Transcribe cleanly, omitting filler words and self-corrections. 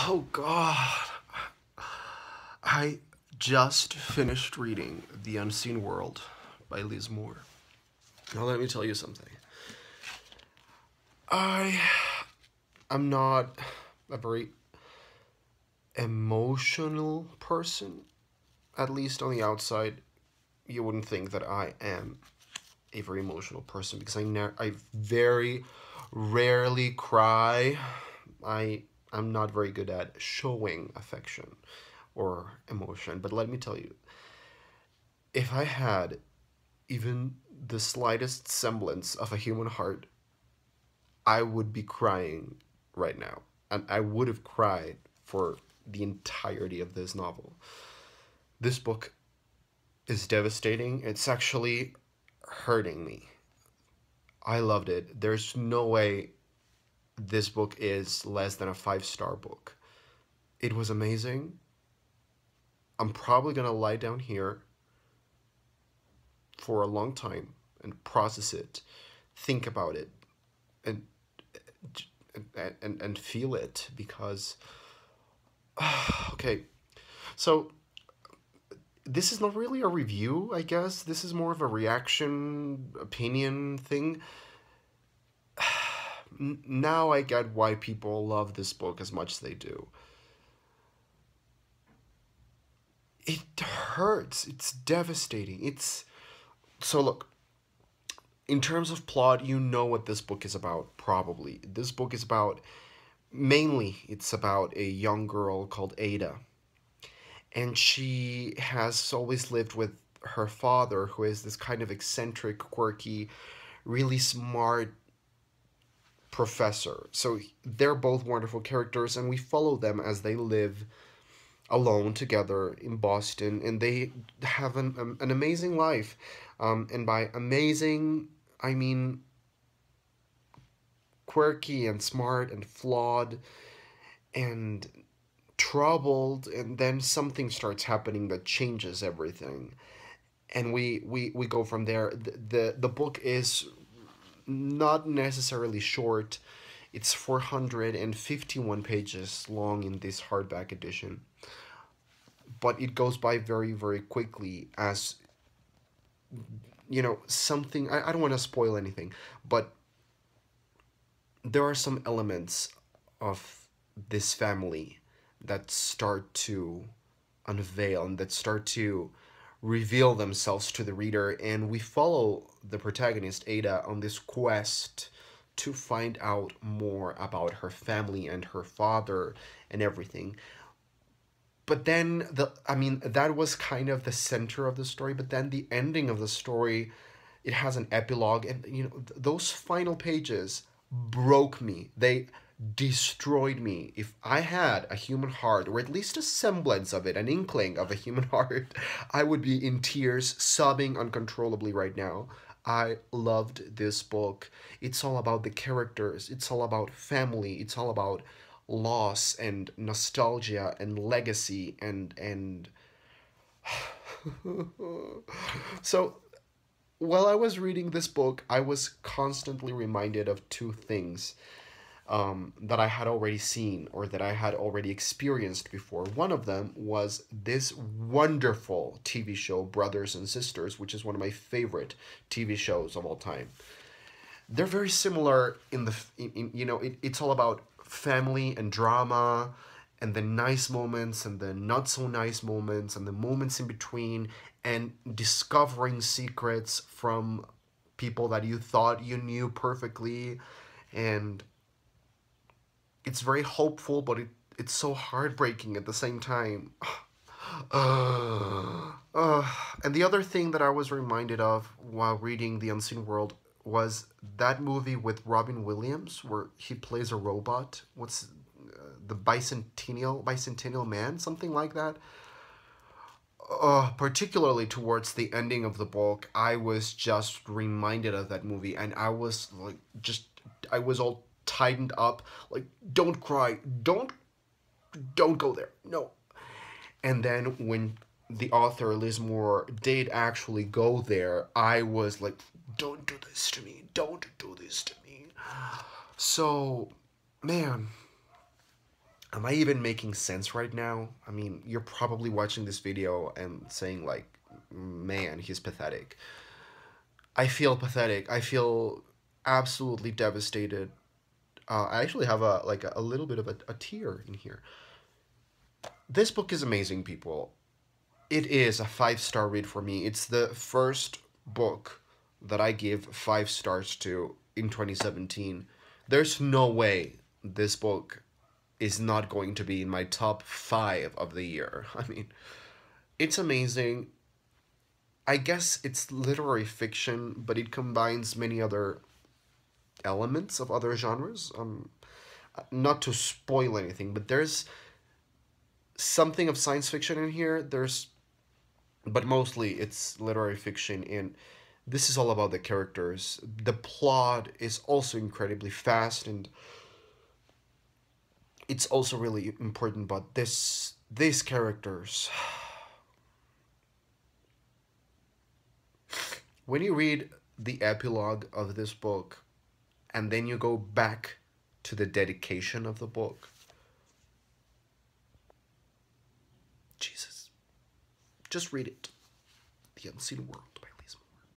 Oh God. I just finished reading The Unseen World by Liz Moore. Now let me tell you something. I am not a very emotional person. At least on the outside, you wouldn't think that I am a very emotional person because I very rarely cry. I'm not very good at showing affection or emotion, but let me tell you, if I had even the slightest semblance of a human heart, I would be crying right now. And I would have cried for the entirety of this novel. This book is devastating. It's actually hurting me. I loved it. There's no way this book is less than a 5-star book. It was amazing. I'm probably gonna lie down here for a long time and process it, think about it, and and feel it because okay, so this is not really a review, I guess. This is more of a reaction opinion thing. Now I get why people love this book as much as they do. It hurts. It's devastating. It's so look, in terms of plot, you know what this book is about, probably. This book is about mainly it's about a young girl called Ada. And she has always lived with her father, who is this kind of eccentric, quirky, really smart professor. So they're both wonderful characters, and we follow them as they live alone together in Boston, and they have an amazing life. And by amazing, I mean quirky and smart and flawed and troubled, and then something starts happening that changes everything. And we go from there. The book is not necessarily short. It's 451 pages long in this hardback edition. But it goes by very, very quickly as, something. I don't want to spoil anything, but there are some elements of this family that start to unveil and that start to reveal themselves to the reader, and we follow the protagonist Ada on this quest to find out more about her family and her father and everything. But then that was kind of the center of the story, but then the ending of the story, it has an epilogue, and those final pages broke me. They destroyed me. If I had a human heart, or at least a semblance of it, an inkling of a human heart, I would be in tears, sobbing uncontrollably right now. I loved this book. It's all about the characters, it's all about family, it's all about loss and nostalgia and legacy and so while I was reading this book, I was constantly reminded of two things that I had already seen or that I had already experienced before. One of them was this wonderful TV show, Brothers and Sisters, which is one of my favorite TV shows of all time. They're very similar in it's all about family and drama and the nice moments and the not so nice moments and the moments in between, and discovering secrets from people that you thought you knew perfectly. And it's very hopeful, but it's so heartbreaking at the same time. And the other thing that I was reminded of while reading The Unseen World was that movie with Robin Williams where he plays a robot. What's the Bicentennial Man, something like that. Particularly towards the ending of the book, I was just reminded of that movie, and I was like, I was all tightened up, like, don't cry, don't go there, no. And then when the author Liz Moore did actually go there, I was like, don't do this to me, don't do this to me. So, man, Am I even making sense right now? I mean, you're probably watching this video and saying like, man, he's pathetic. I feel pathetic. I feel absolutely devastated. I actually have a little bit of a tear in here. This book is amazing, people. It is a 5-star read for me. It's the first book that I give 5 stars to in 2017. There's no way this book is not going to be in my top 5 of the year. I mean, it's amazing. I guess it's literary fiction, but it combines many other elements of other genres. Not to spoil anything, but there's something of science fiction in here. But mostly it's literary fiction, and this is all about the characters. The plot is also incredibly fast, and it's also really important. But these characters, when you read the epilogue of this book, and then you go back to the dedication of the book, Jesus, just read it. The Unseen World.